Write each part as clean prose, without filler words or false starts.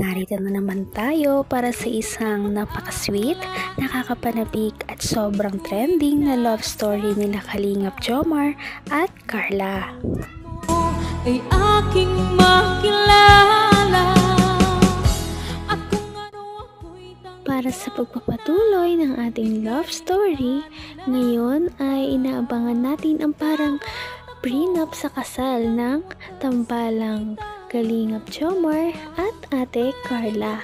narito na naman tayo para sa isang napaka-sweet, nakakapanabik at sobrang trending na love story nila Kalingap Jomar at Carla. Ay aking makilala at kung ano ako'y Para sa pagpapatuloy ng ating love story, ngayon ay inaabangan natin ang parang prenup sa kasal ng tambalang Kalingap Jomar at Ate Carla.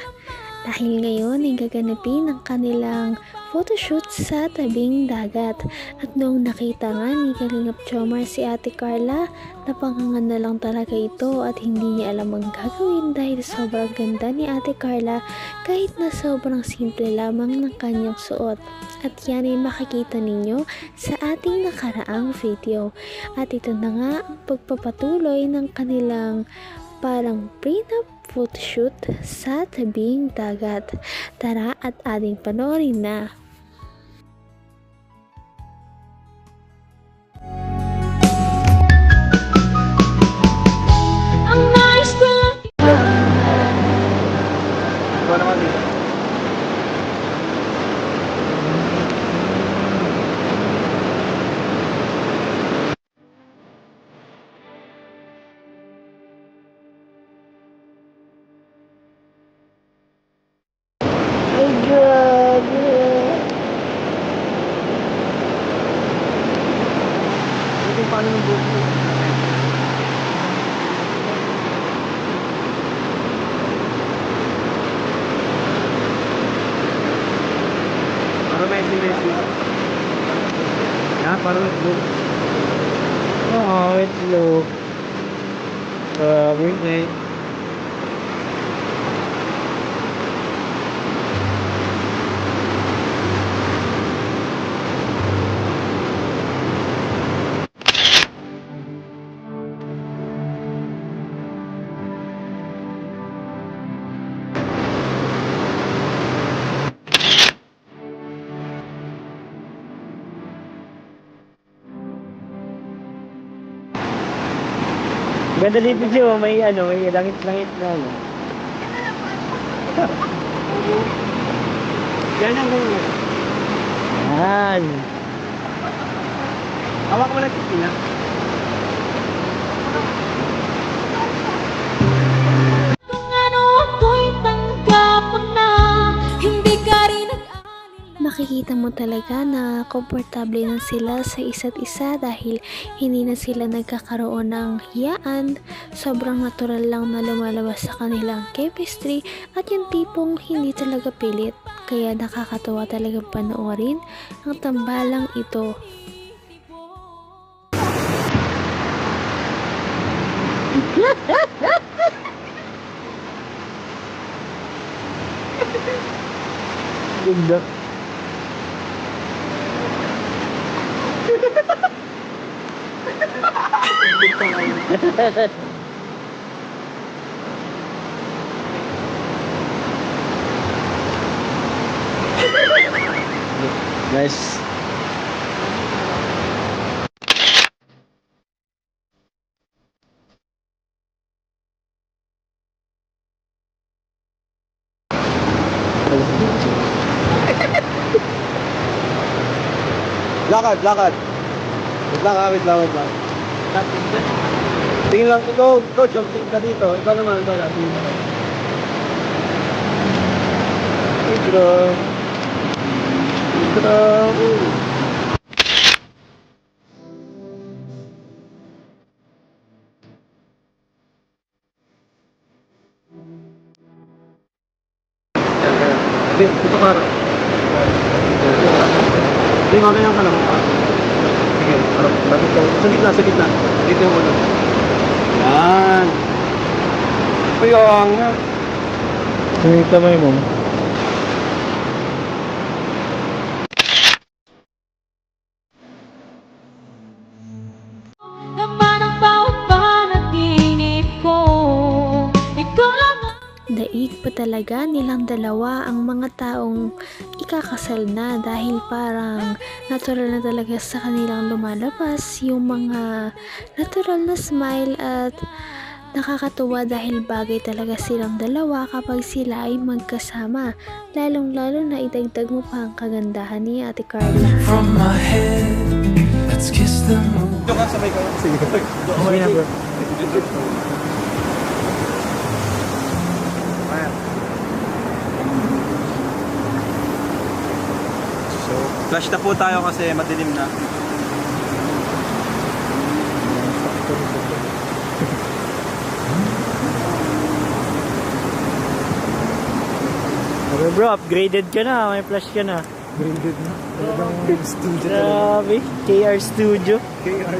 Dahil ngayon ay gaganapin ang kanilang photoshoot sa tabing dagat. At noong nakita nga ni Kalingap Jomar si Ate Carla, napangangan na lang talaga ito at hindi niya alam ang gagawin dahil sobrang ganda ni Ate Carla kahit na sobrang simple lamang ng kanyang suot. At yan ay makikita ninyo sa ating nakaraang video. At ito na nga ang pagpapatuloy ng kanilang parang prenup photoshoot sa tabing dagat. Tara at ating panoorin na. ang nais ko lang Ikaw naman dito. Ay, grabe. Ito yung paano ng buhok mo? Para Messi. Yeah, para itlog. Oo, itlog. Birthday. Ganda dito siya, may may langit-langit na ano. Yan ang ganyan. Yan. Hawak mo lang titina. kung ano ako'y tanggap mo na hindi ka rin Makikita mo talaga na komportable na sila sa isa't isa dahil hindi na sila nagkakaroon ng hiyaan. Sobrang natural lang na lumalabas sa kanilang chemistry at yung tipong hindi talaga pilit. Kaya nakakatawa talaga panoorin ang tambalang ito. Ganda. Guys. Lakad. Wait lang. Tingin lang, ikaw, jumping ka dito. Ikaw naman, tingin ka. Intro. Dito ka. Hindi, mamaya ka lang. Sige, bakit ka? Sa gitna. Dito yung ulo. Yan. Puyong nga. Tingin kamay mo. naman ang bawat panaginip ko. Ikaw lang Daig pa talaga nilang dalawa ang mga taong ikakasal na dahil parang natural na talaga sa kanilang lumalabas yung mga natural na smile at Nakakatuwa dahil bagay talaga silang dalawa kapag sila ay magkasama. Lalong-lalo na idagdag mo pa ang kagandahan ni Ate Carla. From my head, let's kiss the moon. Doon ka, sabay ka. Sige. Sige na, bro. Ayan. So, flash na po tayo kasi madilim na. Okay bro, upgraded ka na, may flash ka na. Graded na. Talagang studio talaga. Grabe, KR Studio. KR.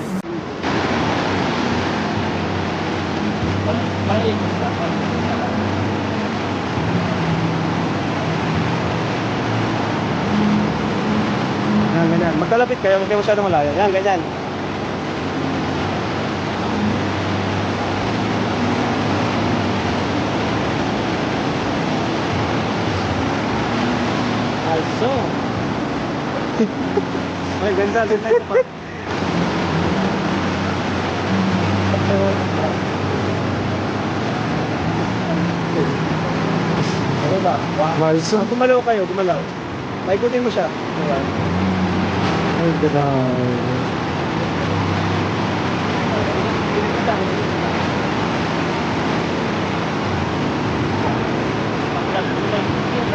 Yan, ganyan. Magkalapit kayo, huwag kayo masyadong malayo. Yan, ganyan. Also, Ay, ganda. Ganda ito pa. Ano ba? Malso. Gumalaw kayo, gumalaw. Maikutin mo siya. Ayan. Ay, grabe.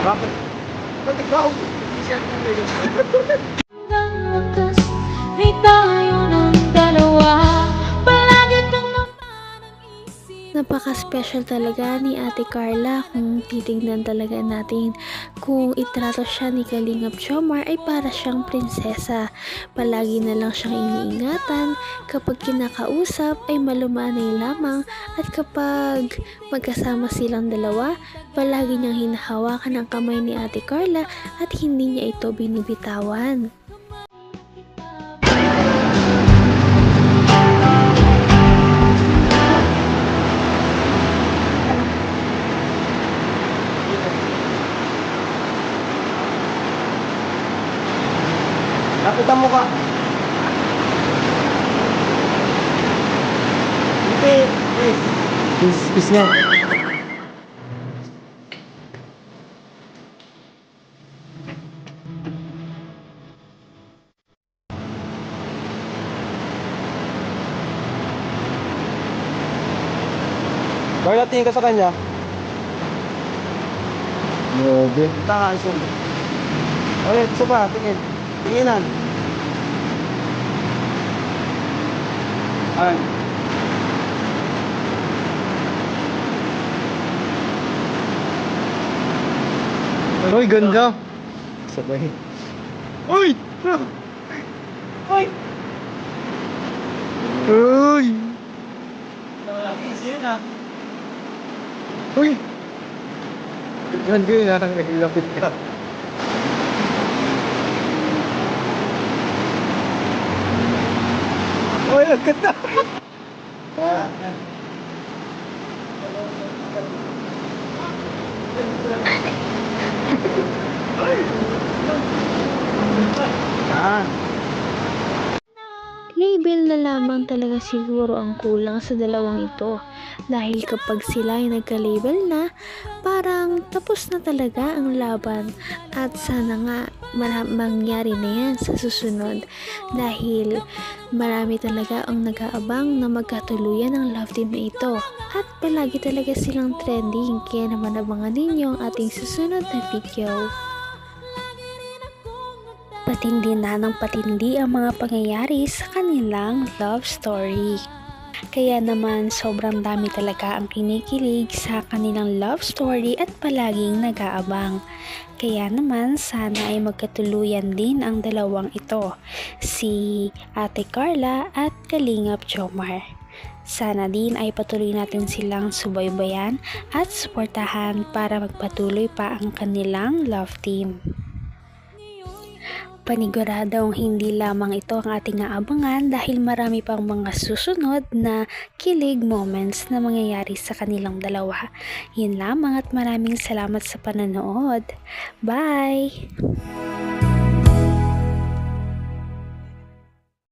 Bakit? Ba't ikaw? Hanggang wakas ay tayo ng dalawa. Palagi kang napaisip. Napaka-special talaga ni Ate Carla kung titignan talaga natin. Kung itrato siya ni Kalingap Jomar ay para siyang prinsesa. Palagi na lang siyang iniingatan. Kapag kinakausap ay malumanay lamang. At kapag magkasama silang dalawa, palagi niyang hinahawakan ang kamay ni Ate Carla at hindi niya ito binibitawan. Nakita mo ka. Hindi. Peace nga. Carla, tingin ka sa kanya. Grabe. Tanga, iso. Ulit, isa pa, tingin. Tinginan. Ayan. Uy, ganda. Sabay. Uy! Uy! Uy! Uy! Ganda yun, narang naglapit ka. Uy, ang ganda! Ah. Label na lamang talaga siguro ang kulang sa dalawang ito. Dahil kapag sila ay nagka-label na, parang tapos na talaga ang laban. At sana nga mangyari na yan sa susunod. Dahil marami talaga ang nag-aabang na magkatuluyan ang love team na ito. At palagi talaga silang trending. Kaya naman abangan ninyo ang ating susunod na video. Patindi na ng patindi ang mga pangyayari sa kanilang love story. Kaya naman sobrang dami talaga ang kinikilig sa kanilang love story at palaging nag-aabang. Kaya naman sana ay magkatuluyan din ang dalawang ito, si Ate Carla at Kalingap Jomar. Sana din ay patuloy natin silang subaybayan at suportahan para magpatuloy pa ang kanilang love team. Paniguradong hindi lamang ito ang ating aabangan dahil marami pang mga susunod na kilig moments na mangyayari sa kanilang dalawa. Yun lamang at maraming salamat sa panonood. Bye!